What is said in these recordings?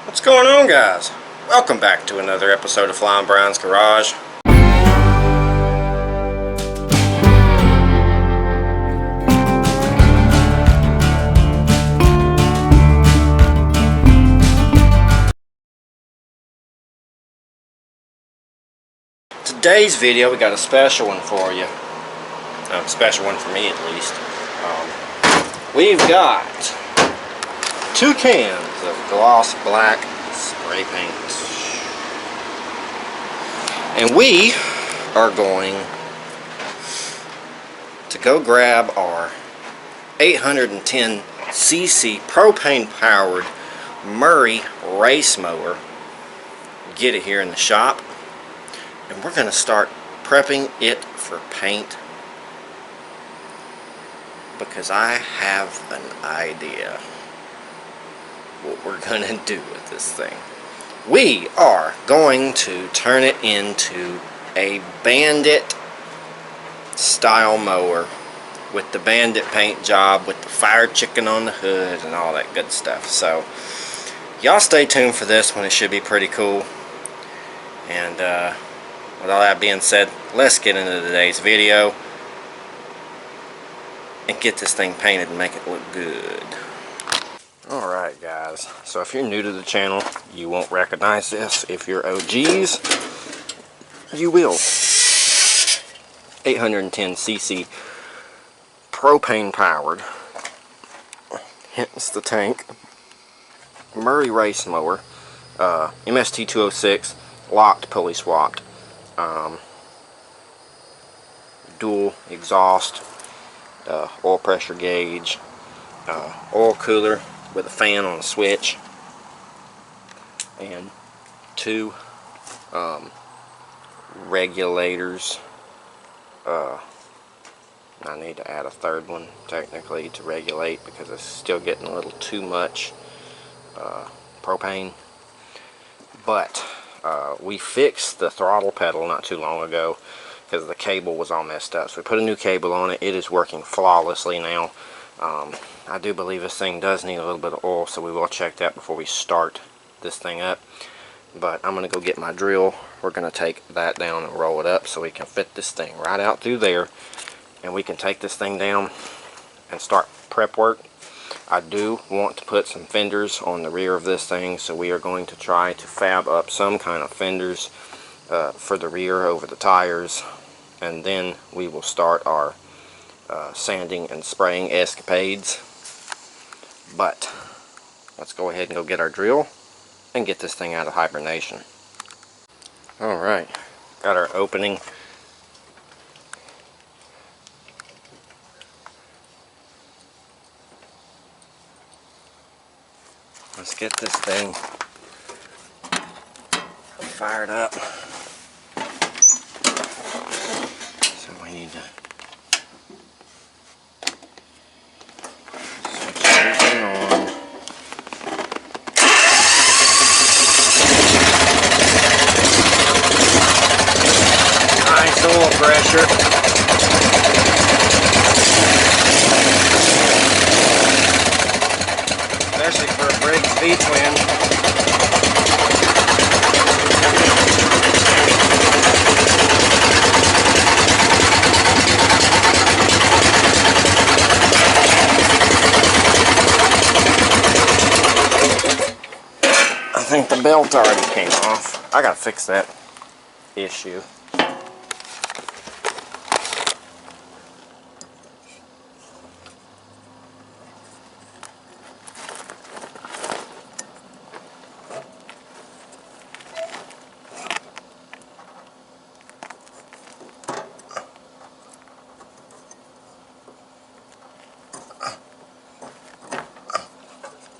What's going on, guys? Welcome back to another episode of Flying Brian's Garage. Today's video, we got a special one for you. A special one for me, at least. We've got 2 cans of gloss black spray paint, and we are going to go grab our 810cc propane powered Murray Race Mower, get it here in the shop, and we're going to start prepping it for paint, because I have an idea what we're going to do with this thing. We are going to turn it into a Bandit style mower with the Bandit paint job, with the fire chicken on the hood and all that good stuff. So y'all stay tuned for this one. It should be pretty cool. And with all that being said, let's get into today's video and get this thing painted and make it look good. Alright, guys, so if you're new to the channel, you won't recognize this. If you're OGs, you will. 810cc propane powered, hence the tank, Murray Race Mower, MST 206, locked, pulley swapped, dual exhaust, oil pressure gauge, oil cooler with a fan on a switch, and 2 regulators. I need to add a third one technically to regulate, because it's still getting a little too much propane. But we fixed the throttle pedal not too long ago because the cable was all messed up, so we put a new cable on it. It is working flawlessly now. I do believe this thing does need a little bit of oil, so we will check that before we start this thing up. But I'm going to go get my drill. We're going to take that down and roll it up so we can fit this thing right out through there, and we can take this thing down and start prep work. I do want to put some fenders on the rear of this thing, so we are going to try to fab up some kind of fenders for the rear over the tires, and then we will start our sanding and spraying escapades. But let's go ahead and go get our drill and get this thing out of hibernation. Alright, got our opening. Let's get this thing fired up. So we need to switch everything on. Nice oil pressure. Especially for a Briggs V-twin. I think the belt already came off. I gotta fix that issue.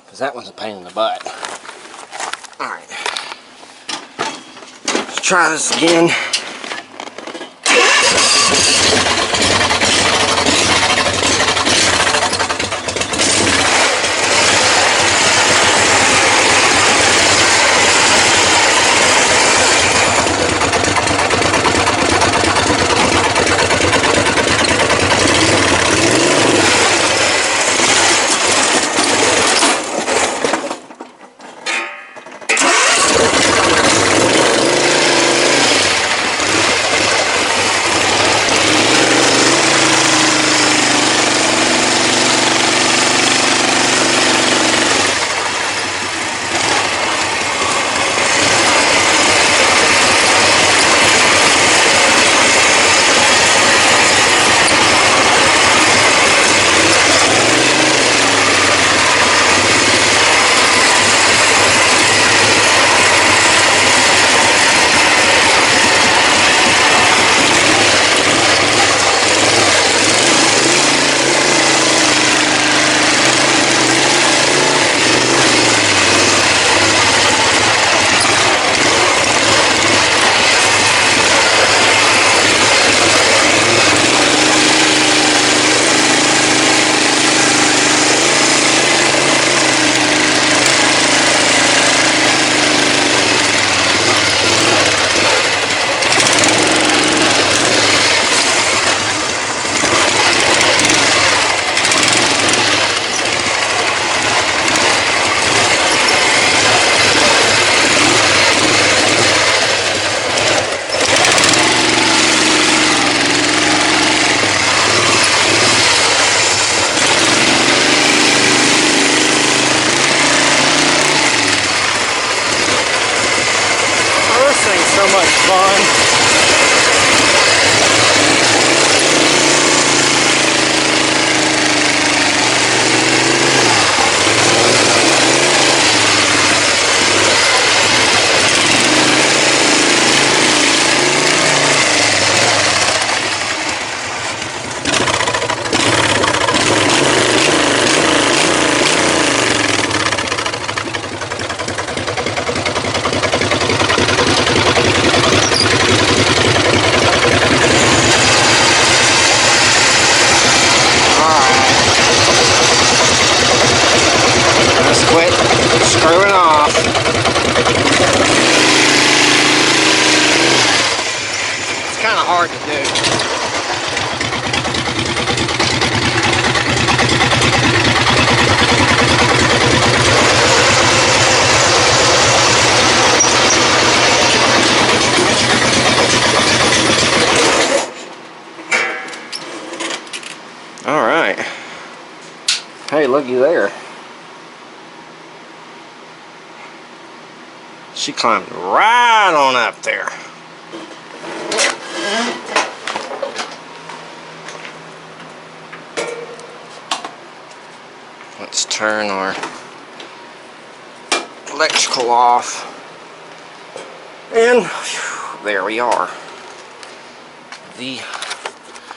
Because that one's a pain in the butt. Alright. Let's try this again. so much fun. Quit screwing off. It's kind of hard to do. All right. Hey, looky there. She climbed right on up there. Let's turn our electrical off. And whew, there we are. The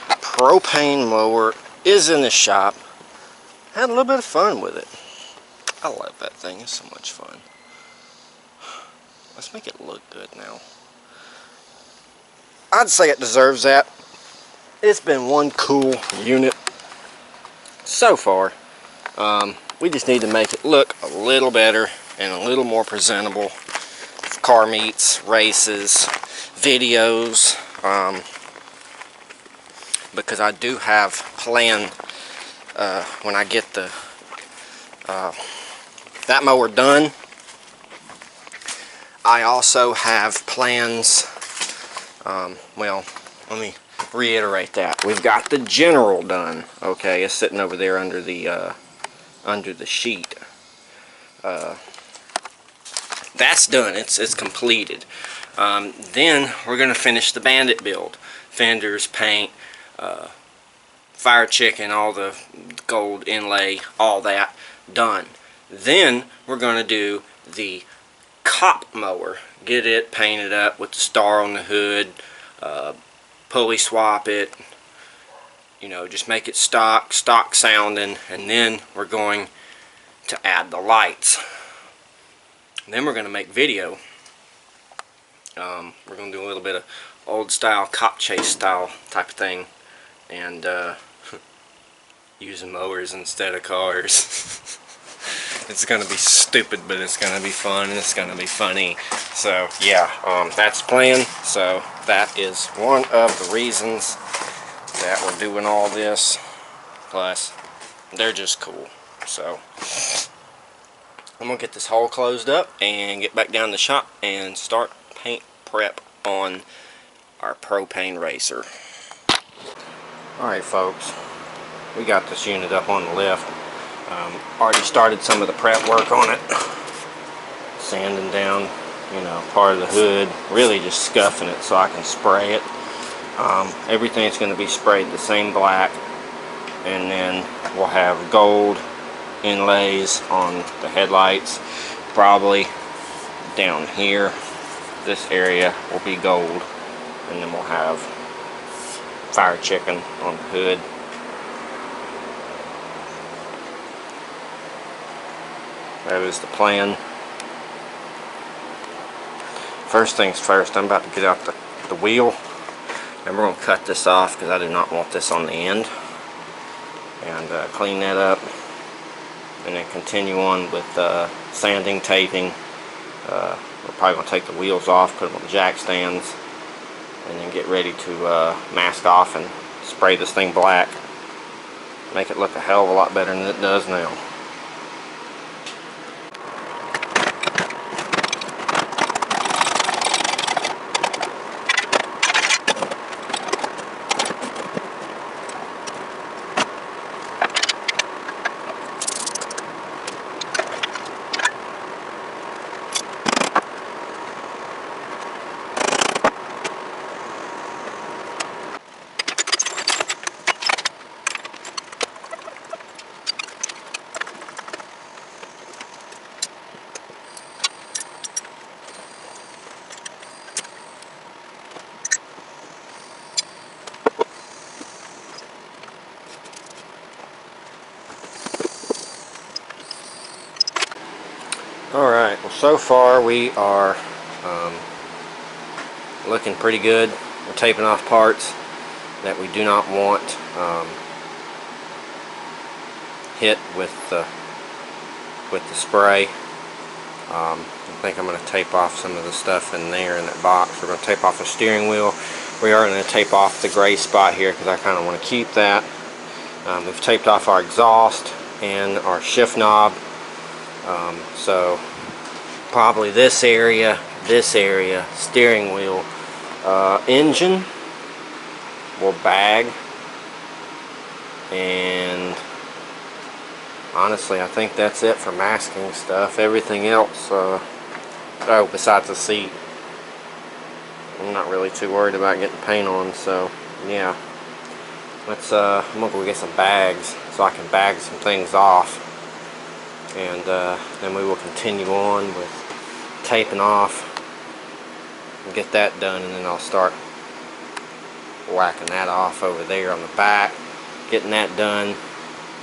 propane mower is in the shop. Had a little bit of fun with it. I love that thing. It's so much fun. Let's make it look good now. I'd say it deserves that. It's been one cool unit so far. We just need to make it look a little better and a little more presentable for car meets, races, videos. Because I do have planned when I get the that mower done. I also have plans, well, let me reiterate that. We've got the general done, okay? It's sitting over there under the sheet. That's done, it's completed. Then we're gonna finish the Bandit build. Fenders, paint, fire chicken, all the gold inlay, all that done. Then we're gonna do the cop mower, get it painted up with the star on the hood, pulley swap it, you know, just make it stock sounding, and then we're going to add the lights. Then we're going to make video. We're going to do a little bit of old style cop chase style type of thing, and using mowers instead of cars. It's going to be stupid, but it's going to be fun, and it's going to be funny. So, yeah, that's the plan. So, that is one of the reasons that we're doing all this. Plus, they're just cool. So, I'm going to get this hole closed up and get back down to the shop and start paint prep on our propane racer. Alright, folks. We got this unit up on the lift. Already started some of the prep work on it, sanding down, you know, part of the hood, really just scuffing it so I can spray it. Everything's going to be sprayed the same black, and then we'll have gold inlays on the headlights, probably down here. This area will be gold, and then we'll have fire chicken on the hood. That is the plan. First things first, I'm about to get out the wheel, and we're going to cut this off because I do not want this on the end, and clean that up, and then continue on with sanding, taping. We're probably going to take the wheels off, put them on jack stands, and then get ready to mask off and spray this thing black. Make it look a hell of a lot better than it does now. So far we are looking pretty good. We're taping off parts that we do not want hit with the spray. I think I'm going to tape off some of the stuff in there in that box. We're going to tape off the steering wheel. We are going to tape off the gray spot here because I kind of want to keep that. We've taped off our exhaust and our shift knob. So probably this area, steering wheel, engine will bag, and honestly I think that's it for masking stuff. Everything else, oh, besides the seat, I'm not really too worried about getting paint on. So yeah, let's I'm gonna go get some bags so I can bag some things off, and then we will continue on with taping off and get that done, and then I'll start whacking that off over there on the back, getting that done,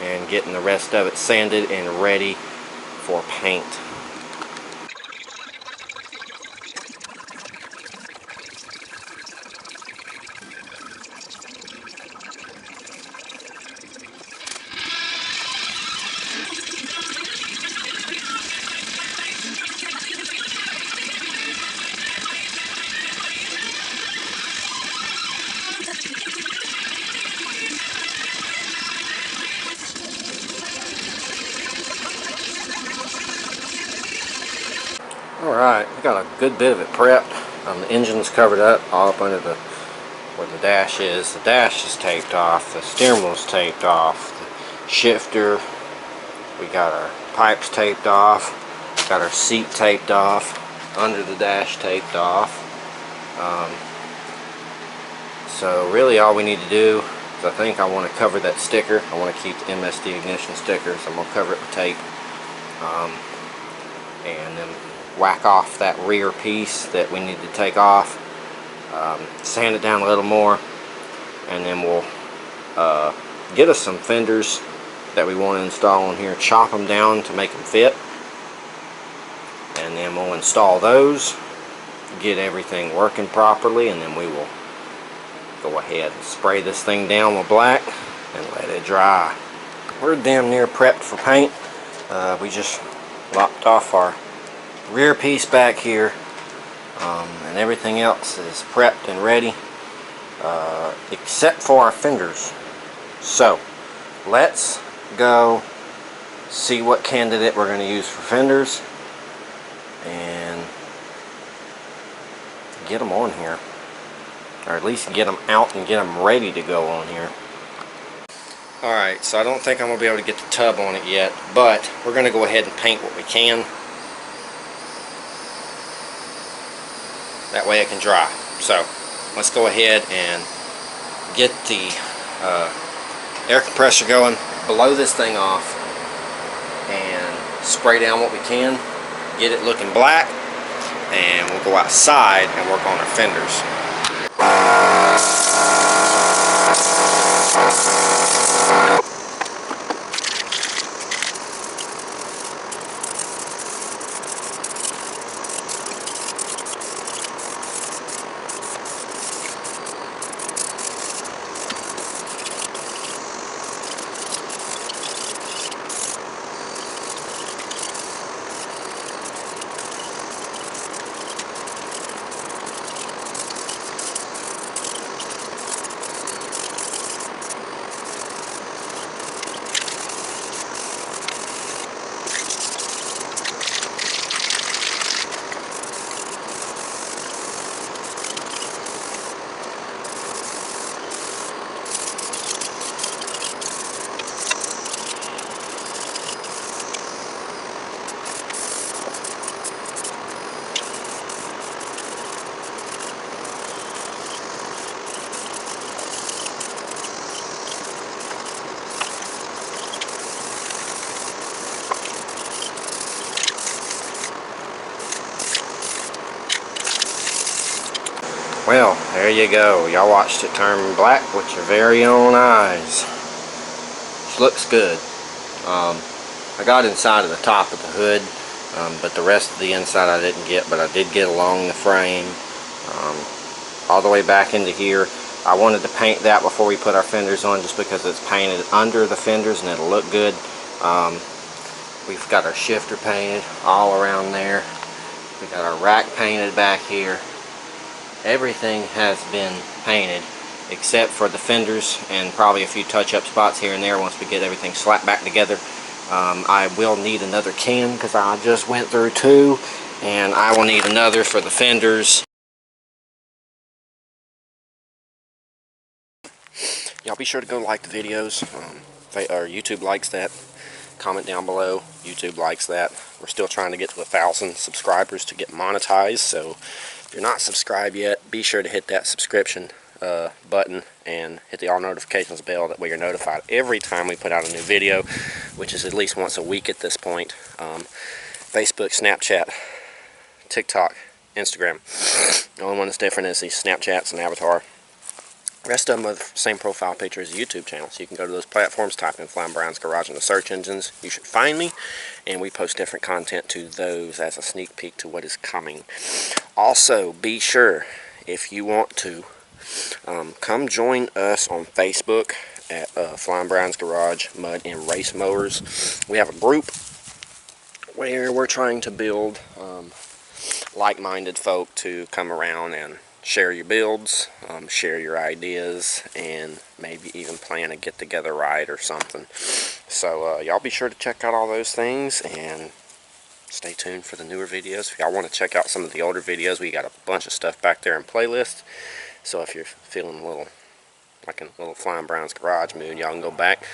and getting the rest of it sanded and ready for paint. Alright, we got a good bit of it prepped. The engine's covered up all up under where the dash is. The dash is taped off, the steering wheel's taped off, the shifter, we got our pipes taped off, got our seat taped off, under the dash taped off. So really all we need to do is, I think I want to cover that sticker. I want to keep the MSD ignition sticker, so I'm going to cover it with tape. And then whack off that rear piece that we need to take off, sand it down a little more, and then we'll get us some fenders that we want to install on here, chop them down to make them fit, and then we'll install those, get everything working properly, and then we will go ahead and spray this thing down with black and let it dry. We're damn near prepped for paint. We just lopped off our rear piece back here, and everything else is prepped and ready, except for our fenders. So let's go see what candidate we're going to use for fenders and get them on here, or at least get them out and get them ready to go on here. Alright, so I don't think I'm going to be able to get the tub on it yet, but we're going to go ahead and paint what we can. That way it can dry. So let's go ahead and get the air compressor going, blow this thing off, and spray down what we can, get it looking black, and we'll go outside and work on our fenders. Well, there you go. Y'all watched it turn black with your very own eyes. Looks good. I got inside of the top of the hood but the rest of the inside I didn't get, but I did get along the frame, all the way back into here. I wanted to paint that before we put our fenders on, just because it's painted under the fenders and it'll look good. We've got our shifter painted all around there. We got our rack painted back here. Everything has been painted except for the fenders and probably a few touch-up spots here and there once we get everything slapped back together. I will need another can because I just went through 2, and I will need another for the fenders. Y'all be sure to go like the videos. YouTube likes that. Comment down below. YouTube likes that. We're still trying to get to 1,000 subscribers to get monetized, so if you're not subscribed yet, be sure to hit that subscription button and hit the all notifications bell. That way you're notified every time we put out a new video, which is at least once a week at this point. Facebook, Snapchat, TikTok, Instagram. The only one that's different is these Snapchats and Avatar. The rest of them are the same profile picture as the YouTube channel, so you can go to those platforms, type in Flying Brian's Garage in the search engines. You should find me, and we post different content to those as a sneak peek to what is coming. Also, be sure, if you want to, come join us on Facebook at Flying Brian's Garage Mud and Race Mowers. We have a group where we're trying to build like-minded folk to come around and share your builds, share your ideas, and maybe even plan a get-together ride or something. So y'all be sure to check out all those things and stay tuned for the newer videos. If y'all want to check out some of the older videos, we got a bunch of stuff back there in playlists. So if you're feeling a little like in a little Flying Brian's Garage mood, y'all can go back,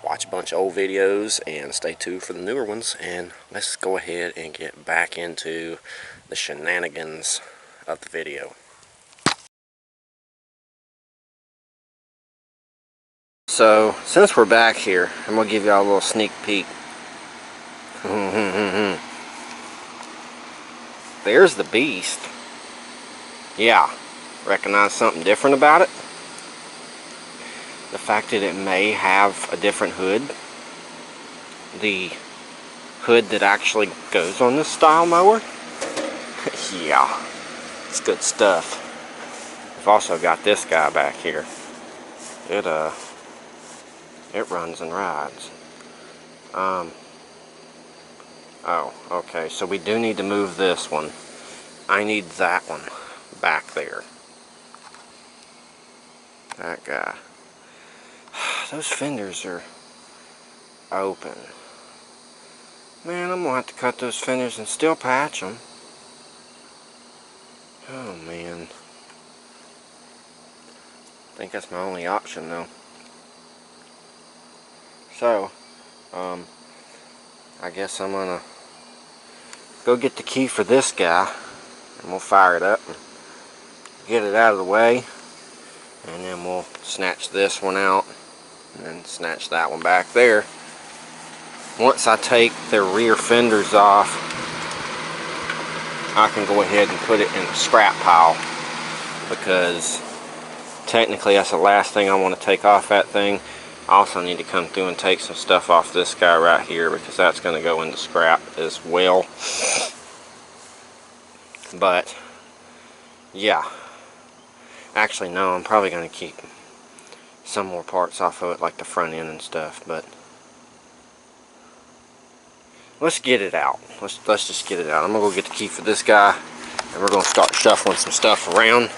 watch a bunch of old videos, and stay tuned for the newer ones. And let's go ahead and get back into the shenanigans of the video. So since we're back here, I'm gonna give y'all a little sneak peek. There's the beast. Yeah, recognize something different about it? The fact that it may have a different hood. The hood that actually goes on this style mower. Yeah, it's good stuff. We've also got this guy back here. It runs and rides. Oh, okay, so we do need to move this one. I need that one back there. That guy. Those fenders are open. Man, I'm gonna have to cut those fenders and still patch them. Oh, man. I think that's my only option, though. So, I guess I'm gonna go get the key for this guy, and we'll fire it up and get it out of the way, and then we'll snatch this one out and then snatch that one back there. Once I take the rear fenders off, I can go ahead and put it in the scrap pile, because technically that's the last thing I want to take off that thing. I also need to come through and take some stuff off this guy right here, because that's going to go into scrap as well. But yeah, actually no, I'm probably going to keep some more parts off of it, like the front end and stuff. But let's get it out. Let's just get it out. I'm going to go get the key for this guy, and we're going to start shuffling some stuff around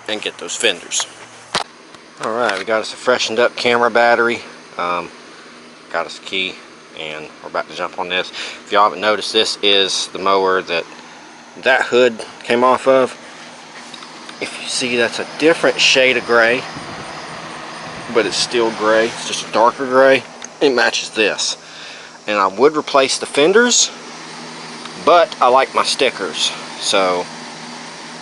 and get those fenders. Alright, we got us a freshened up camera battery, got us a key, and we're about to jump on this. If y'all haven't noticed, this is the mower that hood came off of. If you see, that's a different shade of gray, but it's still gray. It's just a darker gray. It matches this. And I would replace the fenders, but I like my stickers, so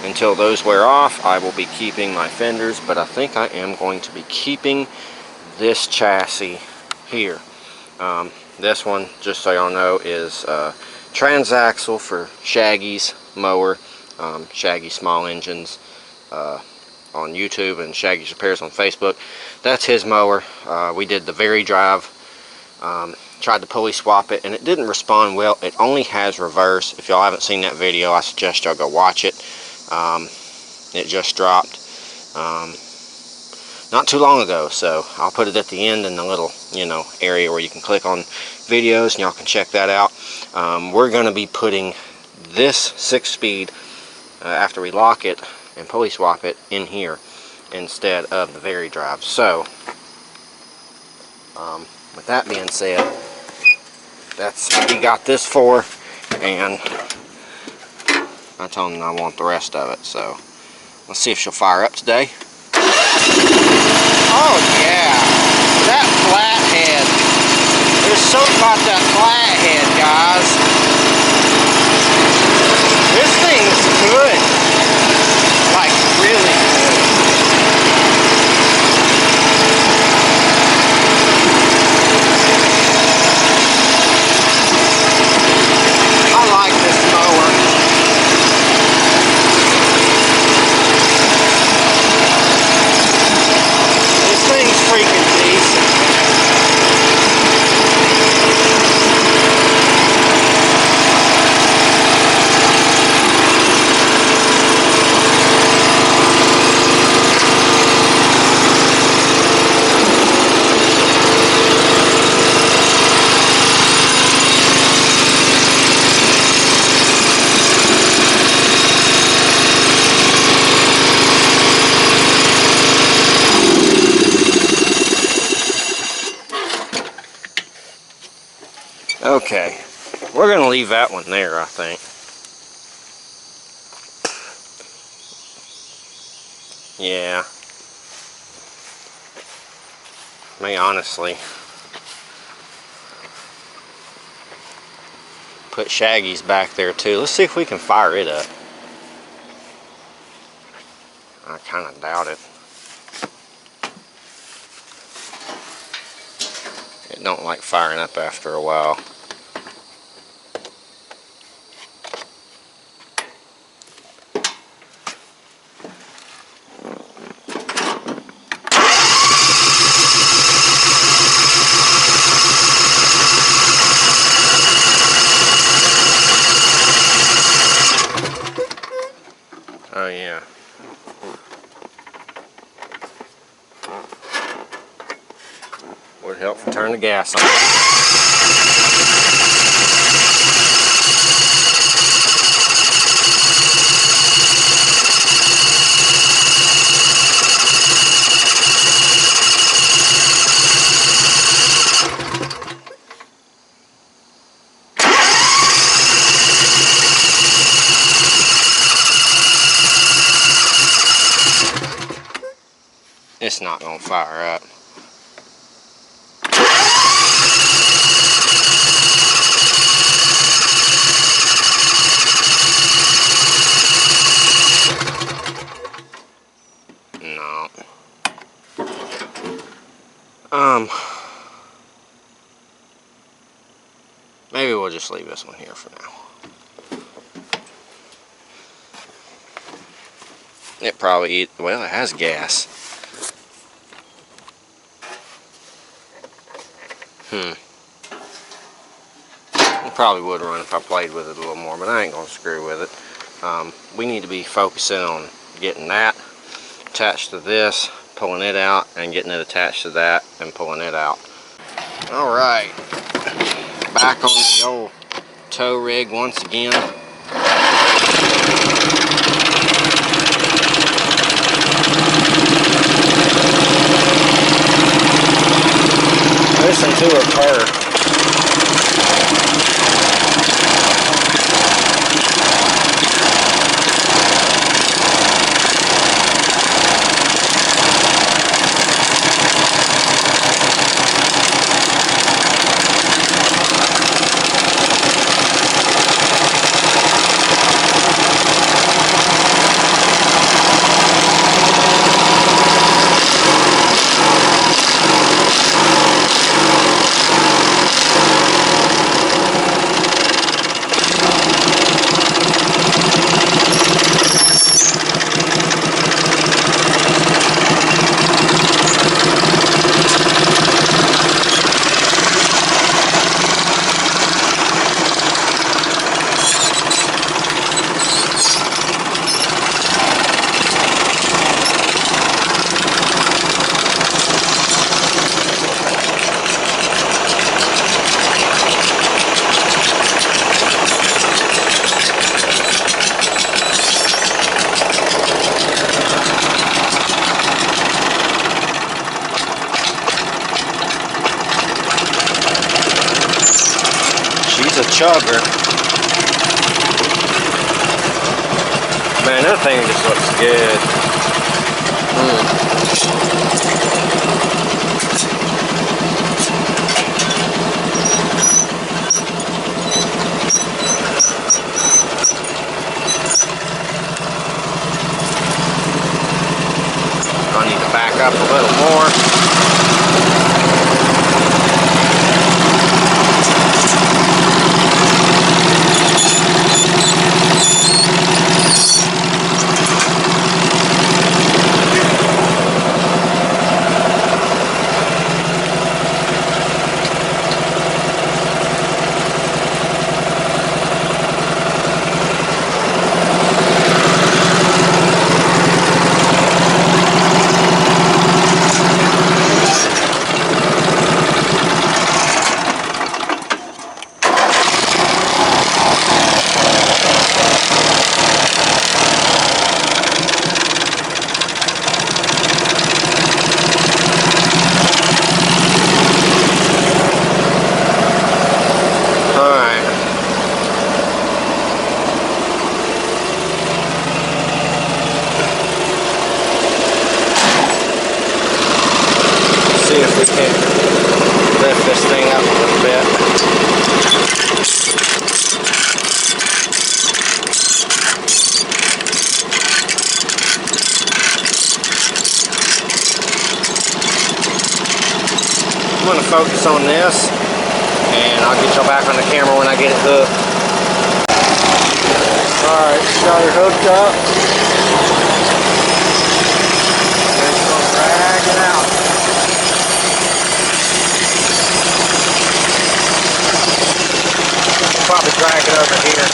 until those wear off, I will be keeping my fenders, but I think I am going to be keeping this chassis here. This one, just so y'all know, is transaxle for Shaggy's mower, Shaggy Small Engines on YouTube, and Shaggy's Repairs on Facebook. That's his mower. We did the Very Drive tried to pulley swap it, and it didn't respond well. It only has reverse. If y'all haven't seen that video, I suggest y'all go watch it. It just dropped not too long ago, so I'll put it at the end in the little, you know, area where you can click on videos, and y'all can check that out. We're going to be putting this 6-speed, after we lock it and pulley swap it, in here instead of the Very Drive. So with that being said, that's what we got this for, and I told them I want the rest of it. So let's see if she'll fire up today. Oh yeah, that flathead. There's something about that flathead, guys. This thing's good. Like, really good. I like this mower. This thing's freaking decent. Okay, we're going to leave that one there, I think. Yeah. May honestly put Shaggy's back there too. Let's see if we can fire it up. I kind of doubt it. It don't like firing up after a while. Oh yeah. Would help to turn the gas on. It's not going to fire up. No. Maybe we'll just leave this one here for now. It probably, well, it has gas. It probably would run if I played with it a little more, but I ain't gonna screw with it. We need to be focusing on getting that attached to this, pulling it out, and getting it attached to that and pulling it out. Alright, back on the old tow rig once again. Listen to her purr. chugger. Man, that thing just looks good. I need to back up a little more. See if we can lift this thing up a little bit. I'm going to focus on this, and I'll get y'all back on the camera when I get it hooked. Alright, got her hooked up. And it's going to drag it out. Probably drag it over here.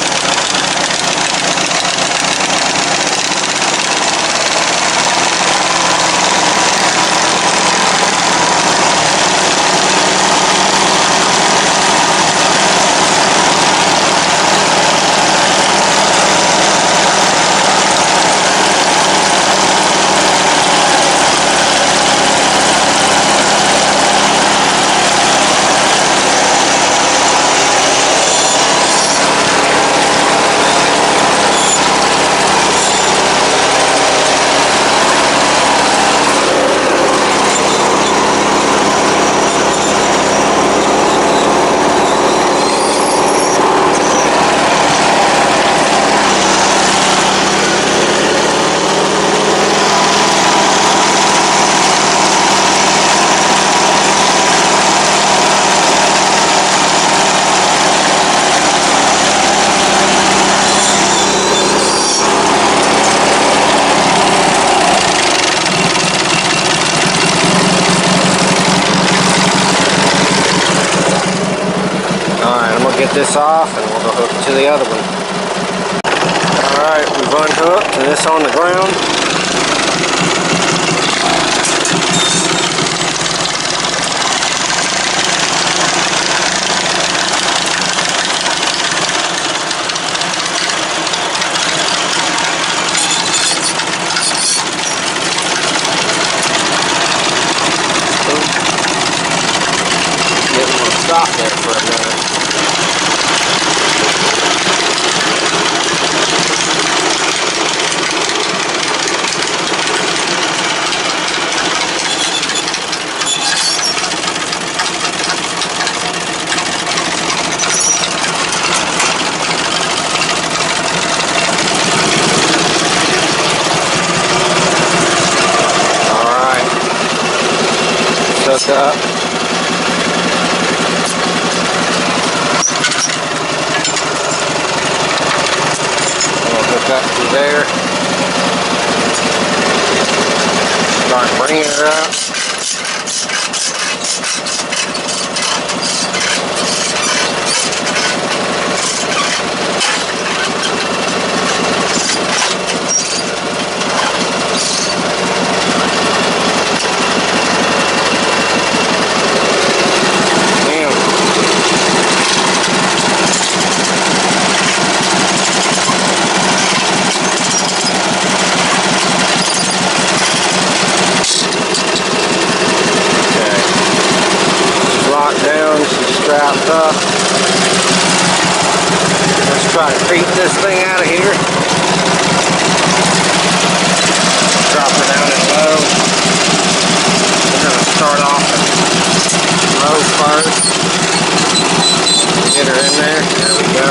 Get this off and we'll go hook it to the other one. Alright, we've unhooked and this on the ground. Didn't want to stop there for a minute. Hooked up. We'll hook up to there. Start bringing it up. Strapped up. try to creep this thing out of here. Drop her down in low. We're going to start off at low first. Get her in there. There we go.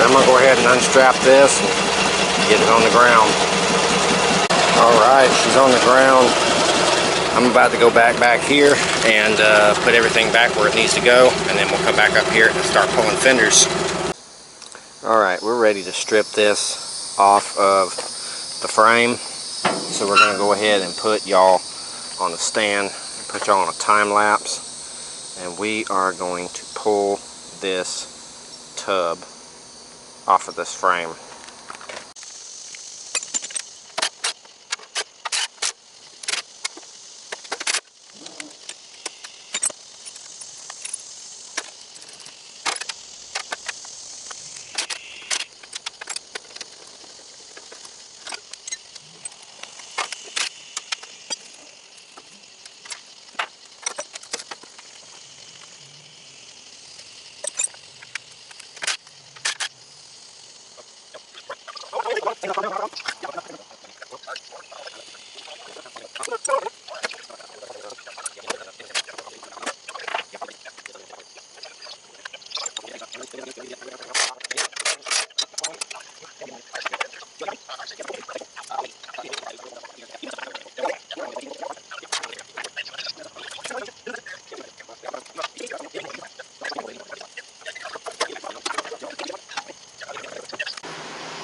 I'm going to go ahead and unstrap this and get it on the ground. Alright, she's on the ground. I'm about to go back here and put everything back where it needs to go, and then we'll come back up here and start pulling fenders. Alright, we're ready to strip this off of the frame. So we're going to go ahead and put y'all on the stand and put y'all on a time lapse. And we are going to pull this tub off of this frame.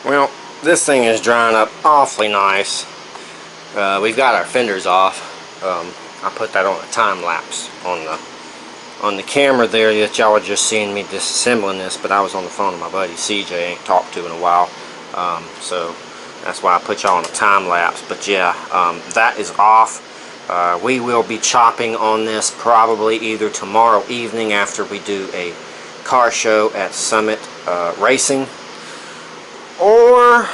Well, this thing is drying up awfully nice. We've got our fenders off. I put that on a time lapse on the camera there that y'all were just seeing me disassembling this, but I was on the phone with my buddy CJ, ain't talked to in a while, so that's why I put y'all on a time lapse. But yeah, that is off. We will be chopping on this probably either tomorrow evening after we do a car show at Summit Racing, or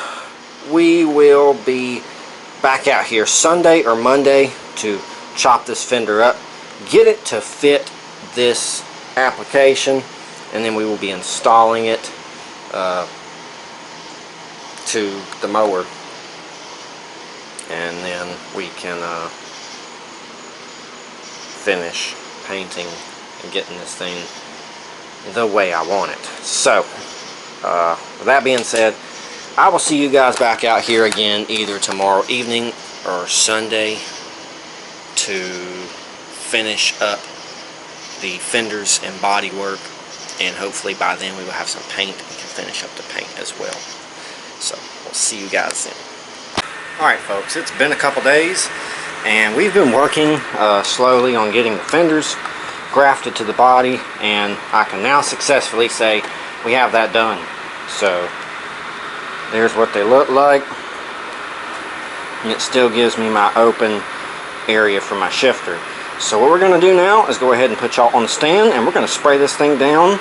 we will be back out here Sunday or Monday to chop this fender up, get it to fit this application, and then we will be installing it to the mower, and then we can finish painting and getting this thing the way I want it. So with that being said, I will see you guys back out here again either tomorrow evening or Sunday to finish up the fenders and body work, and hopefully by then we will have some paint and can finish up the paint as well. So we'll see you guys then. Alright folks, it's been a couple days and we've been working slowly on getting the fenders grafted to the body, and I can now successfully say we have that done. So there's what they look like. and it still gives me my open area for my shifter. So what we're going to do now is go ahead and put y'all on the stand, and we're going to spray this thing down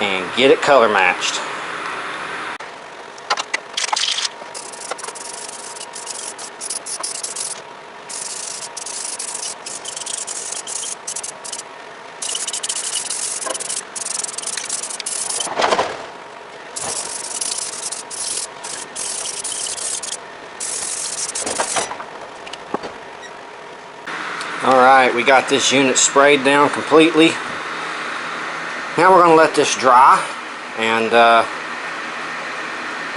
and get it color matched. Alright, we got this unit sprayed down completely. Now we're going to let this dry, and I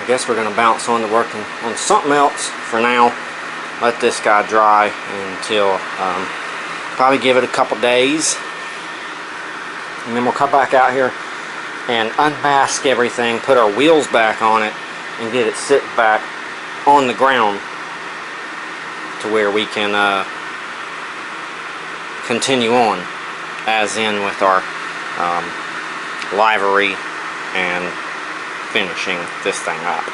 guess we're going to bounce on to working on something else for now. Let this guy dry until probably give it a couple days, and then we'll come back out here and unmask everything, put our wheels back on it, and get it sitting back on the ground to where we can continue on as in with our livery and finishing this thing up.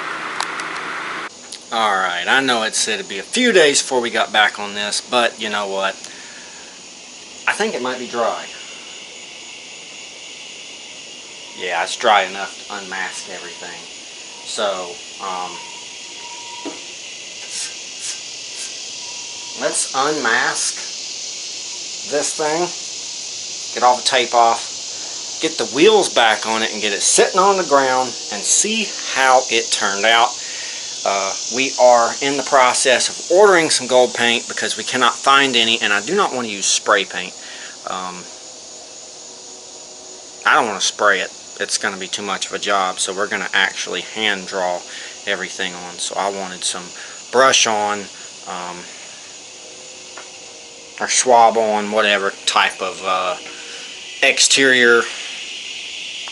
Alright, I know it said it'd be a few days before we got back on this, but you know what? I think it might be dry. Yeah, it's dry enough to unmask everything. So, let's unmask this thing, get all the tape off, get the wheels back on it, and get it sitting on the ground and see how it turned out. We are in the process of ordering some gold paint because we cannot find any, and I do not want to use spray paint. I don't want to spray it. It's going to be too much of a job, so we're going to actually hand draw everything on. So I wanted some brush on, or swab on, whatever type of exterior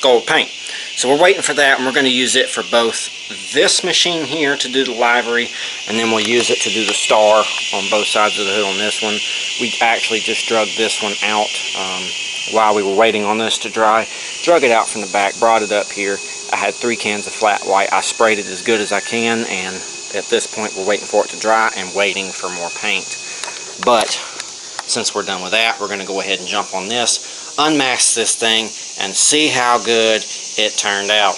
gold paint. So we're waiting for that, and we're going to use it for both this machine here to do the livery, and then we'll use it to do the star on both sides of the hood on this one. We actually just drug this one out while we were waiting on this to dry. Drug it out from the back, brought it up here. I had 3 cans of flat white. I sprayed it as good as I can, and at this point we're waiting for it to dry and waiting for more paint. But since we're done with that, we're going to go ahead and jump on this, unmask this thing, and see how good it turned out.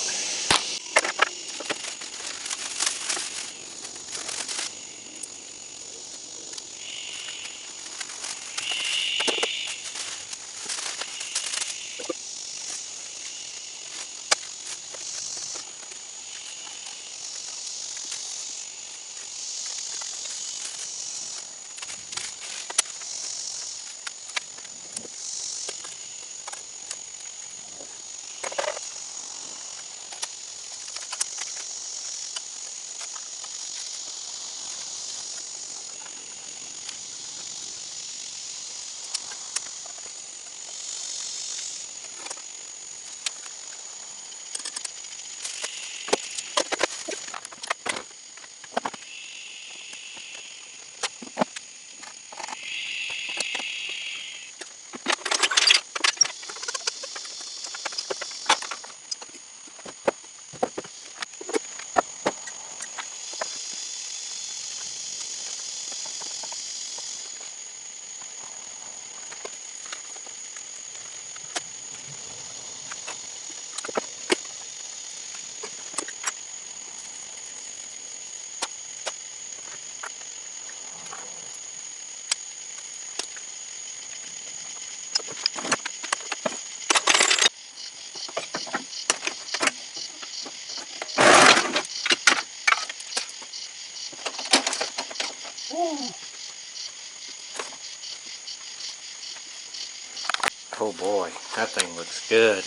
Oh boy, that thing looks good.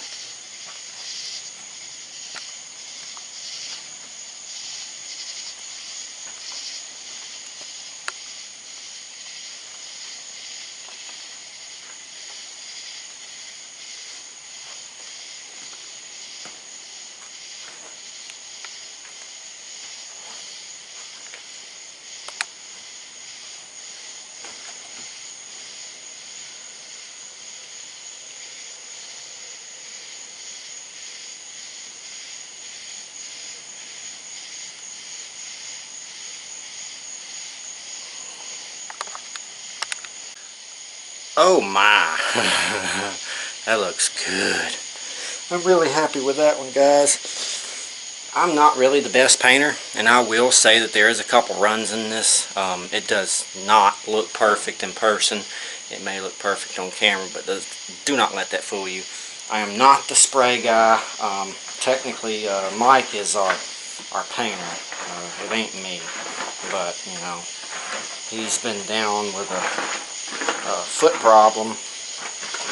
Oh my. That looks good. I'm really happy with that one, guys. I'm not really the best painter, and I will say that there is a couple runs in this. It does not look perfect in person. It may look perfect on camera, but do not let that fool you. I am not the spray guy. Technically, Mike is our painter. It ain't me, but you know, he's been down with a foot problem,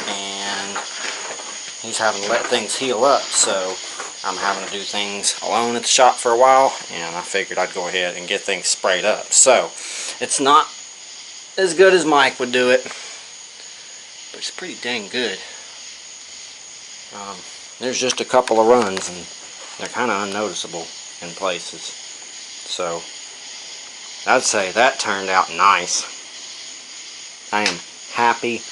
and he's having to let things heal up, so I'm having to do things alone at the shop for a while, and I figured I'd go ahead and get things sprayed up. So it's not as good as Mike would do it, but it's pretty dang good. There's just a couple of runs, and they're kind of unnoticeable in places. So I'd say that turned out nice. I am happy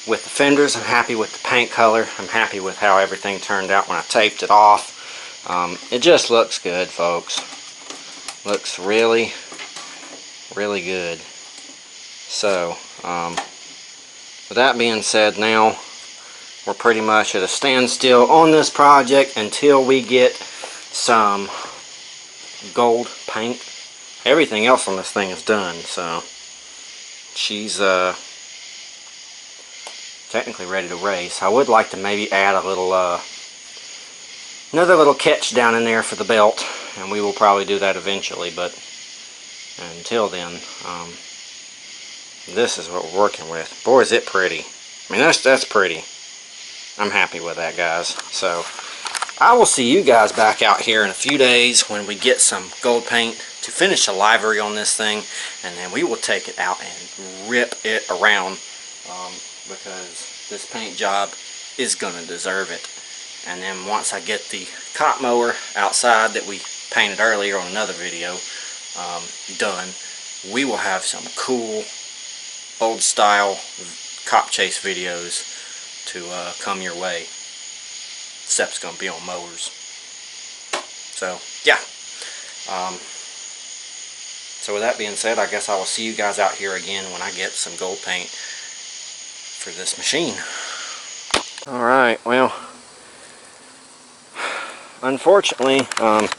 with the fenders. I'm happy with the paint color. I'm happy with how everything turned out when I taped it off. It just looks good, folks. Looks really, really good. So, with that being said, now we're pretty much at a standstill on this project until we get some gold paint. Everything else on this thing is done, so she's technically ready to race. I would like to maybe add a little another little catch down in there for the belt, and we will probably do that eventually, but until then, this is what we're working with. Boy, is it pretty. I mean, that's pretty. I'm happy with that, guys. So I will see you guys back out here in a few days when we get some gold paint to finish the livery on this thing, and then we will take it out and rip it around, because this paint job is gonna deserve it. And then once I get the cop mower outside that we painted earlier on another video done, we will have some cool old style cop chase videos to come your way. Except it's gonna be on mowers. So yeah. So with that being said, I guess I will see you guys out here again when I get some gold paint for this machine. Alright, well, unfortunately, I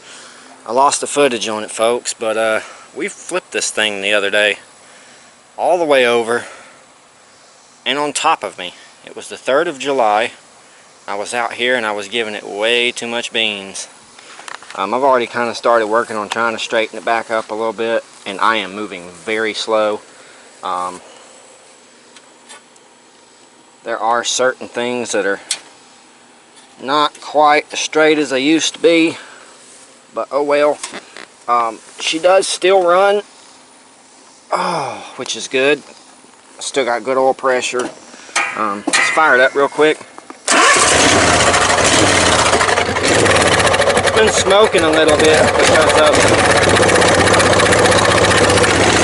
lost the footage on it, folks, but we flipped this thing the other day all the way over and on top of me. It was the 3rd of July. I was out here and I was giving it way too much beans. I've already kind of started working on trying to straighten it back up a little bit, and I am moving very slow. There are certain things that are not quite as straight as they used to be, but oh well. She does still run, which is good. Still got good oil pressure. Let's fire it up real quick. It's been smoking a little bit because of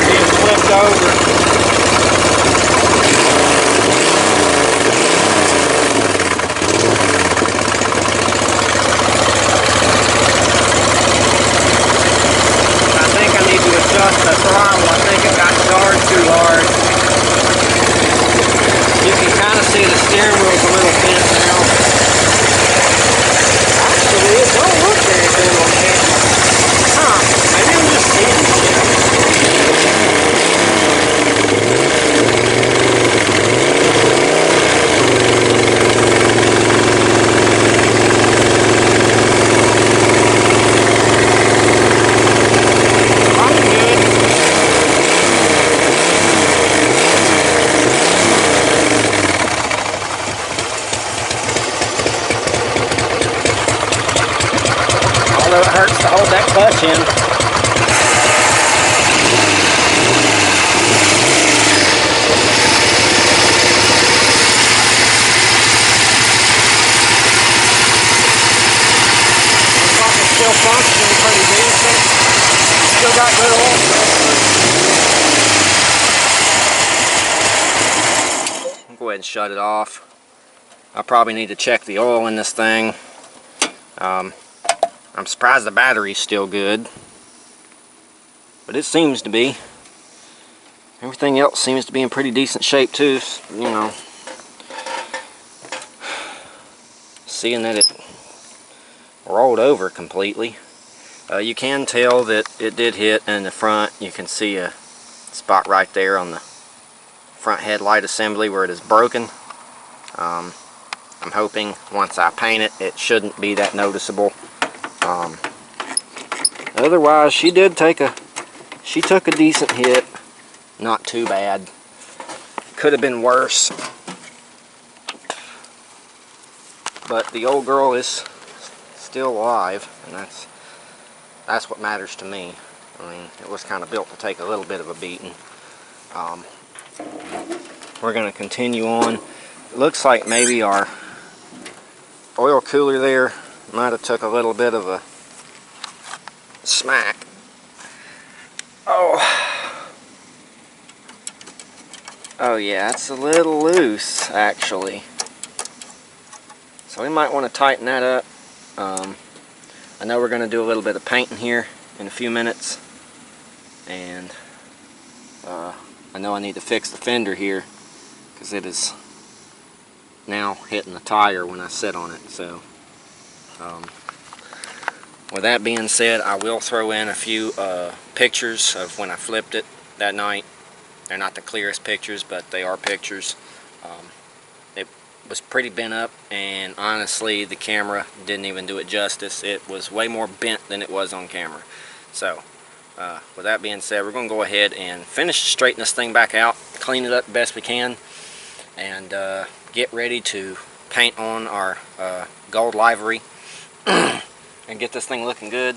being flipped over. Adjust the throttle. I think it got jarred too hard. You can kind of see the steering wheel's a little bent now. Actually, it don't look very good on camera. Huh, maybe I'm just seeing shit. Although it hurts to hold that clutch in. It's still functioning pretty decent. Still got good oil pressure. I'll go ahead and shut it off. I probably need to check the oil in this thing. I'm surprised the battery's still good, but it seems to be. Everything else seems to be in pretty decent shape too, you know. Seeing that it rolled over completely. You can tell that it did hit in the front. You can see a spot right there on the front headlight assembly where it is broken. I'm hoping once I paint it, it shouldn't be that noticeable. Otherwise, she took a decent hit. Not too bad. Could have been worse. But the old girl is still alive, and that's what matters to me. I mean, it was kind of built to take a little bit of a beating. We're going to continue on. It looks like maybe our oil cooler there might have took a little bit of a smack. Oh yeah, it's a little loose actually. So we might want to tighten that up. I know we're going to do a little bit of painting here in a few minutes. And I know I need to fix the fender here because it is now hitting the tire when I sit on it. So with that being said, I will throw in a few pictures of when I flipped it that night. They're not the clearest pictures, but they are pictures. It was pretty bent up, and honestly the camera didn't even do it justice. It was way more bent than it was on camera. So with that being said, we're going to go ahead and finish straighten this thing back out, clean it up the best we can, and get ready to paint on our gold livery and get this thing looking good,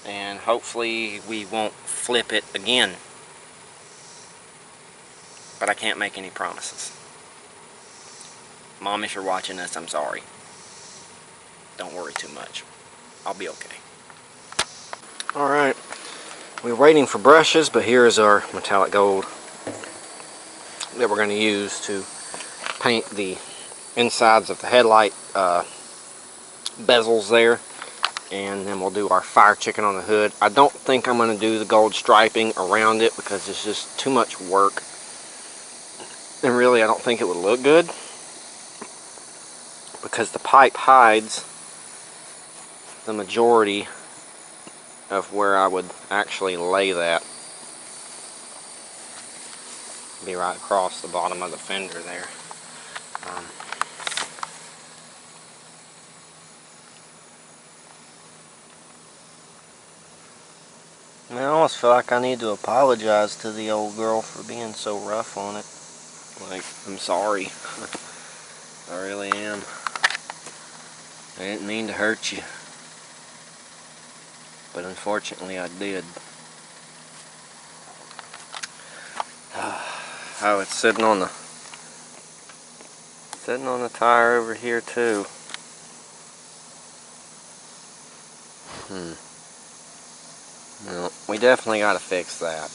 and hopefully we won't flip it again. But I can't make any promises. Mom, if you're watching this, I'm sorry. Don't worry too much. I'll be okay. Alright, we're waiting for brushes, but here is our metallic gold that we're going to use to paint the insides of the headlight bezels there, and then we'll do our fire chicken on the hood. I don't think I'm going to do the gold striping around it because it's just too much work, and really I don't think it would look good because the pipe hides the majority of where I would actually lay that. Be right across the bottom of the fender there. I almost feel like I need to apologize to the old girl for being so rough on it. Like, I'm sorry. I really am. I didn't mean to hurt you. But unfortunately I did. Oh, it's sitting on the tire over here too. Well, we definitely got to fix that.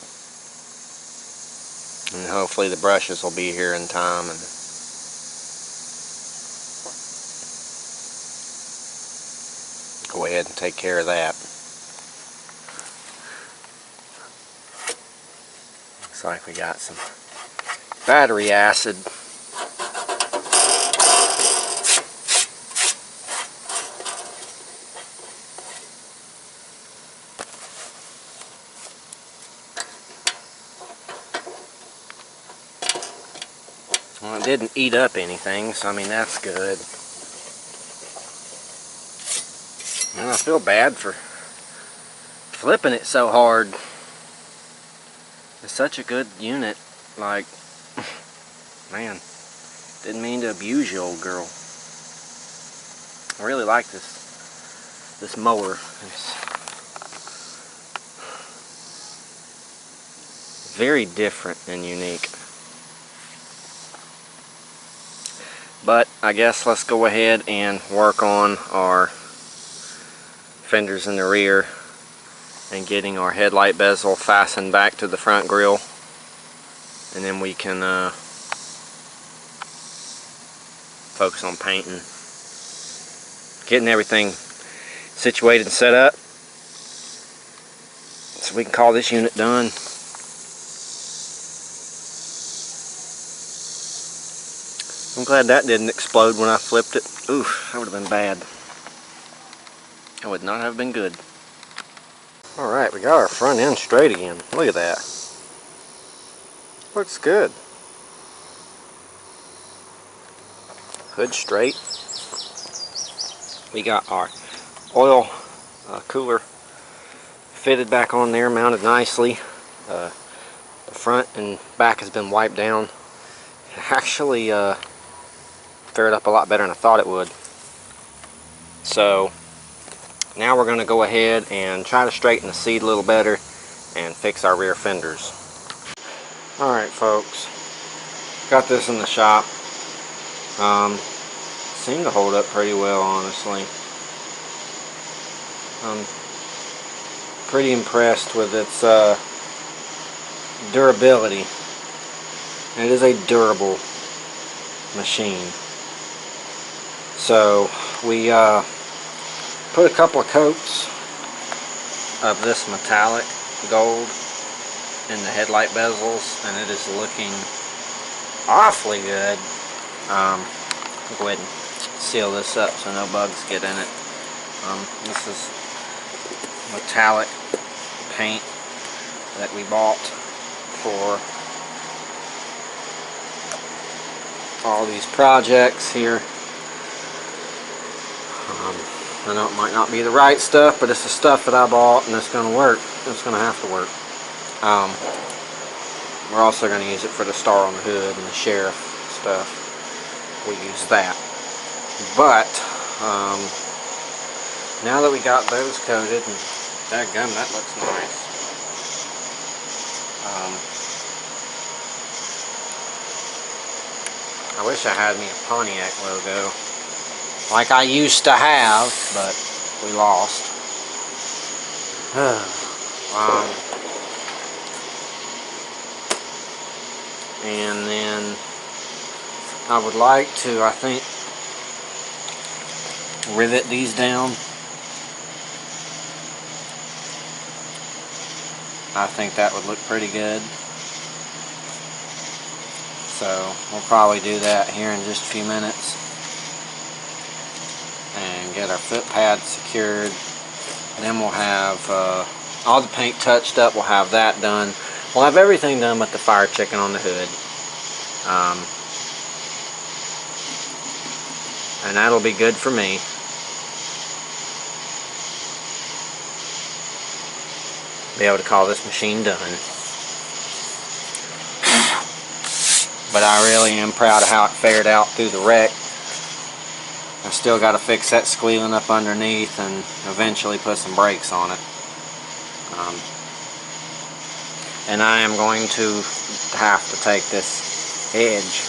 And hopefully the brushes will be here in time, and go ahead and take care of that. Looks like we got some battery acid. Well, it didn't eat up anything, so I mean that's good. And I feel bad for flipping it so hard. It's such a good unit. Like, man, didn't mean to abuse you, old girl. I really like this mower. It's very different and unique. But I guess let's go ahead and work on our fenders in the rear and getting our headlight bezel fastened back to the front grille, and then we can focus on painting, getting everything situated and set up so we can call this unit done. I'm glad that didn't explode when I flipped it. Oof, that would have been bad. That would not have been good. Alright, we got our front end straight again. Look at that. Looks good. Hood straight. We got our oil cooler fitted back on there, mounted nicely. The front and back has been wiped down. It actually fared up a lot better than I thought it would. So now we're going to go ahead and try to straighten the seat a little better and fix our rear fenders. Alright folks, got this in the shop. Seemed to hold up pretty well, honestly. I'm pretty impressed with its durability. It is a durable machine. So we put a couple of coats of this metallic gold in the headlight bezels, and it is looking awfully good. I'll go ahead and seal this up so no bugs get in it. This is metallic paint that we bought for all these projects here. I know it might not be the right stuff, but it's the stuff that I bought, and it's going to work. It's going to have to work. We're also going to use it for the star on the hood and the sheriff stuff. We use that. But now that we got those coated, and dadgum, that looks nice. I wish I had me a Pontiac logo like I used to have, but we lost. And then I would like to, I think, rivet these down. I think that would look pretty good. So we'll probably do that here in just a few minutes and get our foot pads secured. Then we'll have all the paint touched up. We'll have that done. We'll have everything done but the fire chicken on the hood. And that'll be good for me. Be able to call this machine done. But I really am proud of how it fared out through the wreck. I still got to fix that squealing up underneath and eventually put some brakes on it. And I am going to have to take this edge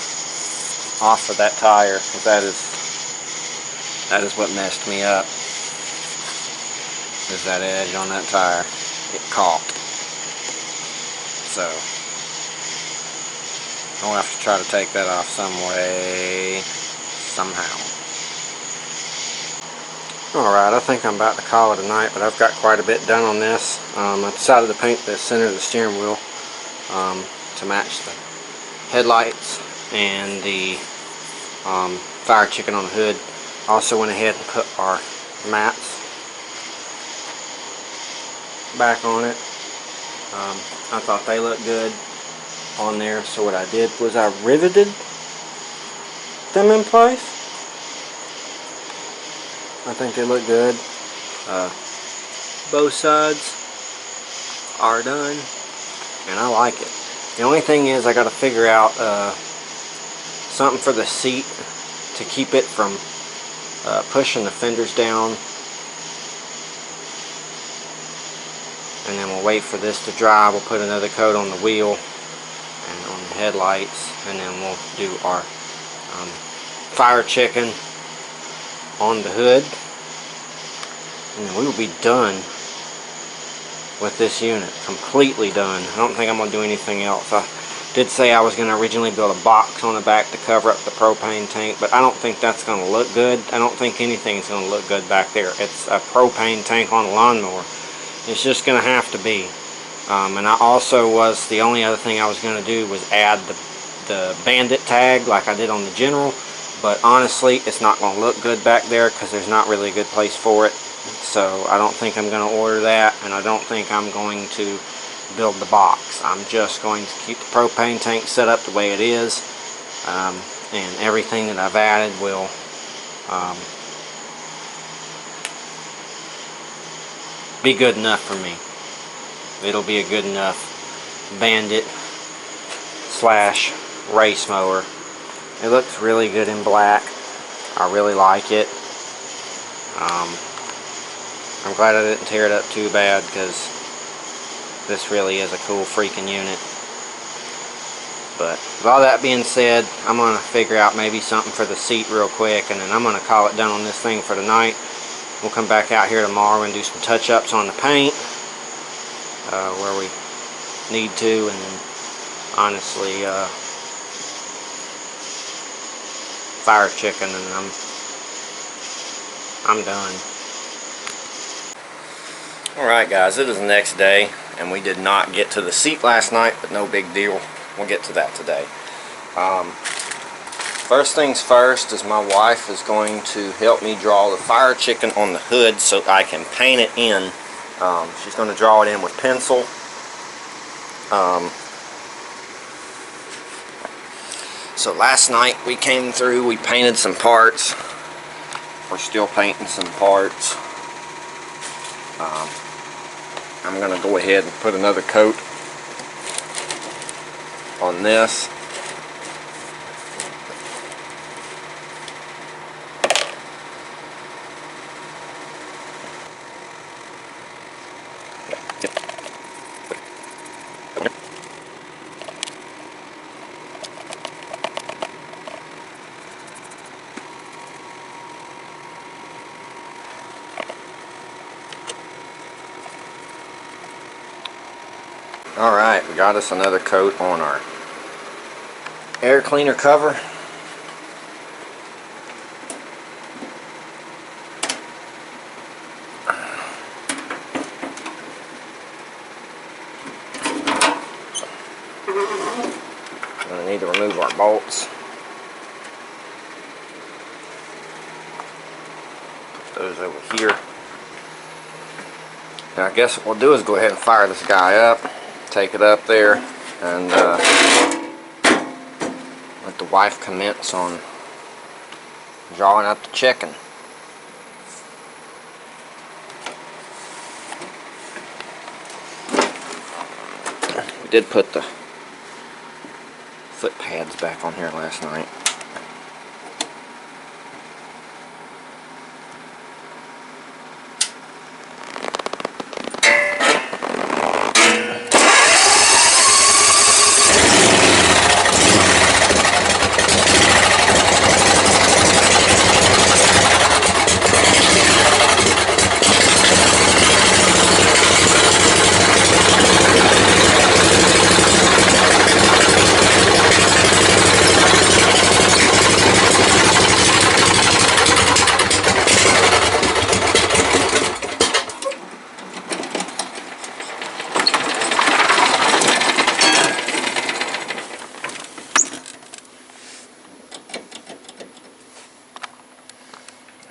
off of that tire, because that is what messed me up. Is that edge on that tire. It caught. So I'll have to try to take that off some way, somehow. Alright, I think I'm about to call it a night, but I've got quite a bit done on this. I decided to paint the center of the steering wheel to match the headlights and the fire chicken on the hood. Also went ahead and put our mats back on it. I thought they looked good on there, so what I did was I riveted them in place. I think they look good. Both sides are done, and I like it. The only thing is I got to figure out something for the seat to keep it from pushing the fenders down. And then we'll wait for this to dry. We'll put another coat on the wheel and on the headlights, and then we'll do our fire chicken on the hood, and then we will be done with this unit. Completely done. I don't think I'm going to do anything else. I did say I was going to originally build a box on the back to cover up the propane tank, but I don't think that's going to look good. I don't think anything's going to look good back there. It's a propane tank on a lawnmower. It's just going to have to be. And I also the only other thing I was going to do was add the the Bandit tag like I did on the General, but honestly it's not going to look good back there because there's not really a good place for it. So I don't think I'm going to order that, and I don't think I'm going to build the box. I'm just going to keep the propane tank set up the way it is, and everything that I've added will be good enough for me. It'll be a good enough Bandit slash race mower. It looks really good in black. I really like it. I'm glad I didn't tear it up too bad, because this really is a cool freaking unit. But with all that being said, I'm going to figure out maybe something for the seat real quick, and then I'm going to call it done on this thing for tonight. We'll come back out here tomorrow and do some touch-ups on the paint where we need to, and then honestly fire chicken, and I'm done. Alright guys, it is the next day, and we did not get to the seat last night, but no big deal. We'll get to that today. First things first is my wife is going to help me draw the fire chicken on the hood so I can paint it in. She's going to draw it in with pencil. So last night we came through, we painted some parts. We're still painting some parts. I'm going to go ahead and put another coat on this. Alright, we got us another coat on our air cleaner cover. We're going to need to remove our bolts. Put those over here. Now I guess what we'll do is go ahead and fire this guy up. Take it up there, and let the wife commence on drawing up the chicken. We did put the foot pads back on here last night.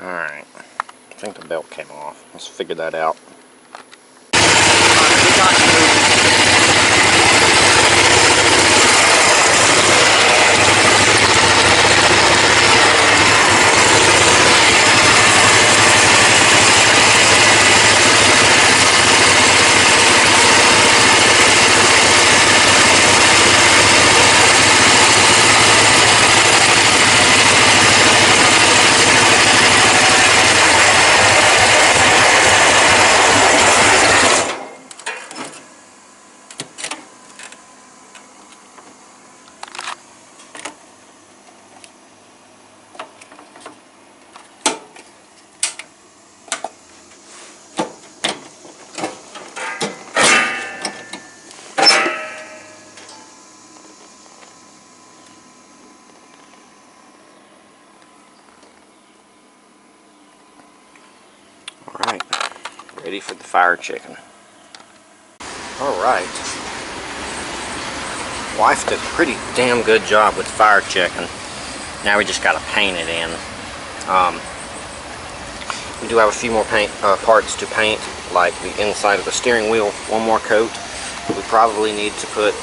Alright, I think the belt came off. Let's figure that out. Alright, ready for the fire chicken. Alright, Wife did a pretty damn good job with fire checking. Now we just got to paint it in. We do have a few more parts to paint, like the inside of the steering wheel, one more coat. We probably need to put,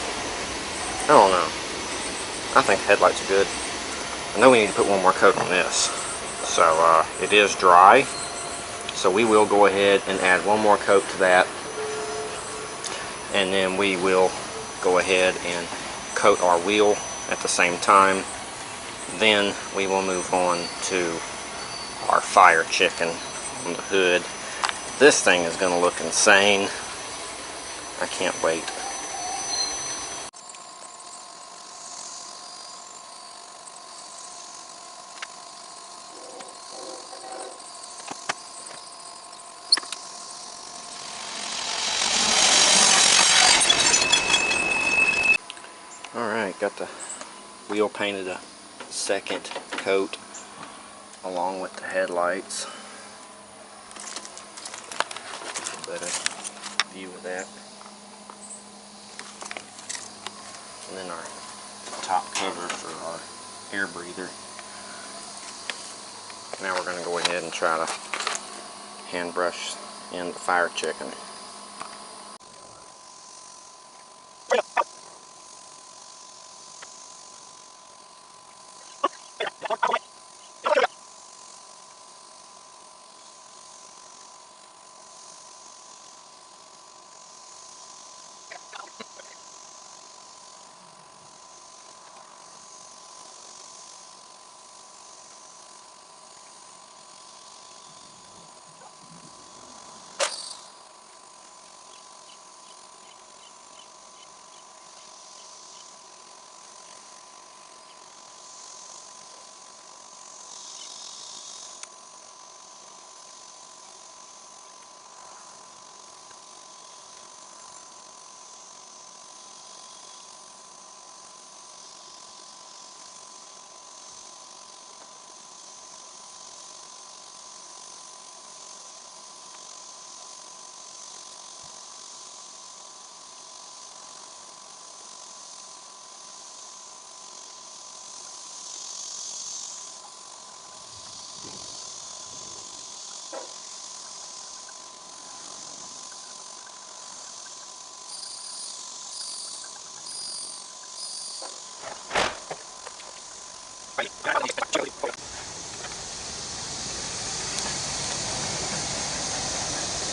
I don't know, I think headlights are good. I know we need to put one more coat on this. So it is dry, so we will go ahead and add one more coat to that, and then we will go ahead and coat our wheel at the same time. Then we will move on to our fire chicken on the hood. This thing is going to look insane. I can't wait. Alright, got the wheel painted a second coat along with the headlights. A better view of that. And then our top cover for our air breather. Now we're going to go ahead and try to hand brush in the fire chicken.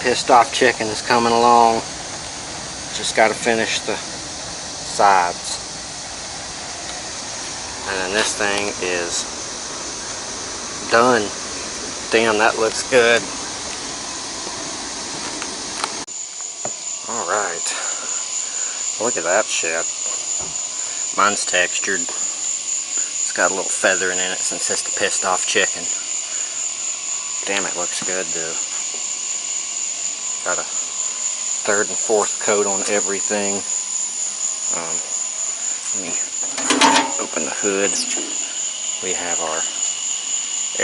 Pissed off chicken is coming along. Just got to finish the sides. And then this thing is done. Damn, that looks good. Alright. Look at that shit. Mine's textured. It's got a little feathering in it since it's the pissed off chicken. Damn, it looks good though. Got a third and fourth coat on everything. Let me open the hood. We have our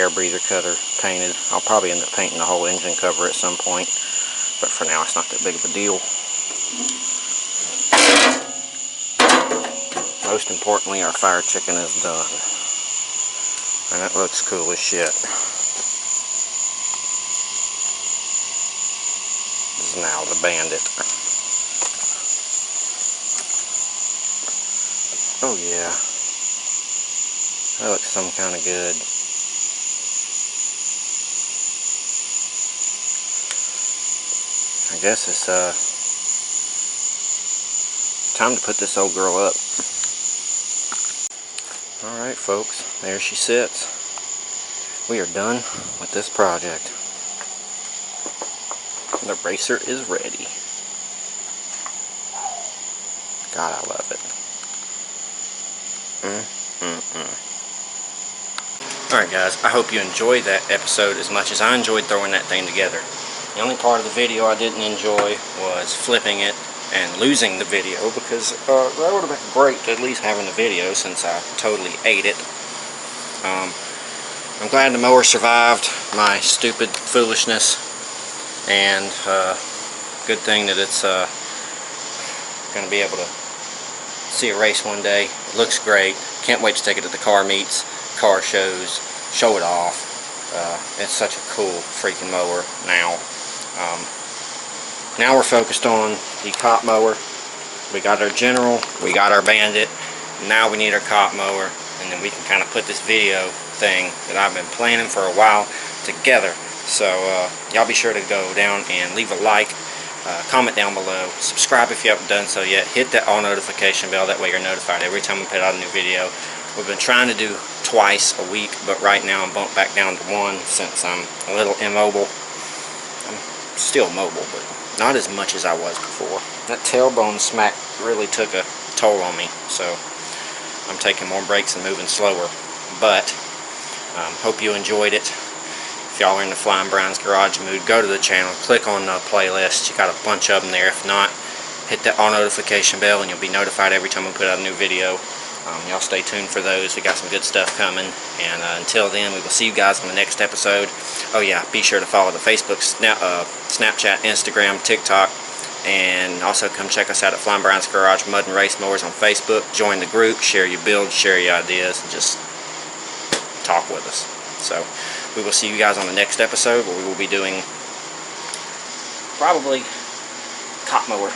air breather cutter painted. I'll probably end up painting the whole engine cover at some point, but for now it's not that big of a deal. Most importantly, our fire chicken is done, and it looks cool as shit. This is now the Bandit. Oh yeah, that looks some kind of good. I guess it's time to put this old girl up. Alright folks, there she sits. We are done with this project. The racer is ready. God, I love it. Alright guys, I hope you enjoyed that episode as much as I enjoyed throwing that thing together. The only part of the video I didn't enjoy was flipping it and losing the video, because that would have been great to at least having the video since I totally ate it. I'm glad the mower survived my stupid foolishness, and good thing that it's going to be able to see a race one day. It looks great. Can't wait to take it to the car meets, car shows, show it off. It's such a cool freaking mower now. Now we're focused on the cop mower. We got our General, we got our Bandit. Now we need our cop mower, and then we can kind of put this video thing that I've been planning for a while together. So y'all be sure to go down and leave a like, comment down below, subscribe if you haven't done so yet, hit that all notification bell, that way you're notified every time we put out a new video. We've been trying to do twice a week, but right now I'm bumped back down to one since I'm a little immobile. I'm still mobile, but not as much as I was before. That tailbone smack really took a toll on me, so I'm taking more breaks and moving slower. But hope you enjoyed it. If y'all are in the Flying Brian's Garage mood, go to the channel, click on the playlist. You got a bunch of them there. If not, hit that all notification bell and you'll be notified every time we put out a new video. Y'all stay tuned for those. We got some good stuff coming, and until then, we will see you guys on the next episode. Oh yeah, be sure to follow the Facebook, Snapchat, Instagram, TikTok, and also come check us out at Flying Brian's Garage Mud and Race Mowers on Facebook. Join the group, share your builds, share your ideas, and just talk with us. So we will see you guys on the next episode, where we will be doing probably cop mower.